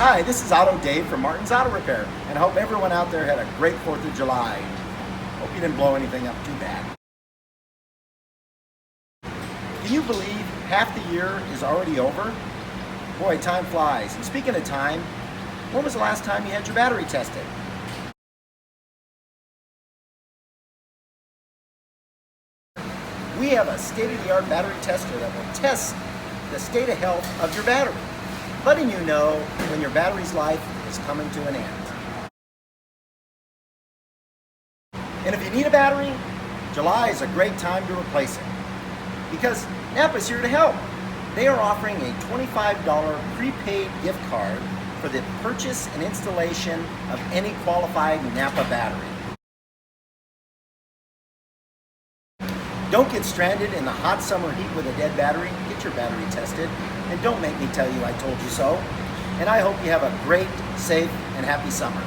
Hi, this is AutoDave from Martin's Auto Repair, and I hope everyone out there had a great 4th of July. Hope you didn't blow anything up too bad. Can you believe half the year is already over? Boy, time flies. And speaking of time, when was the last time you had your battery tested? We have a state-of-the-art battery tester that will test the state of health of your battery, letting you know when your battery's life is coming to an end. And if you need a battery, July is a great time to replace it, because NAPA is here to help. They are offering a $25 prepaid gift card for the purchase and installation of any qualified NAPA battery. Don't get stranded in the hot summer heat with a dead battery. Get your battery tested, and don't make me tell you I told you so. And I hope you have a great, safe, and happy summer.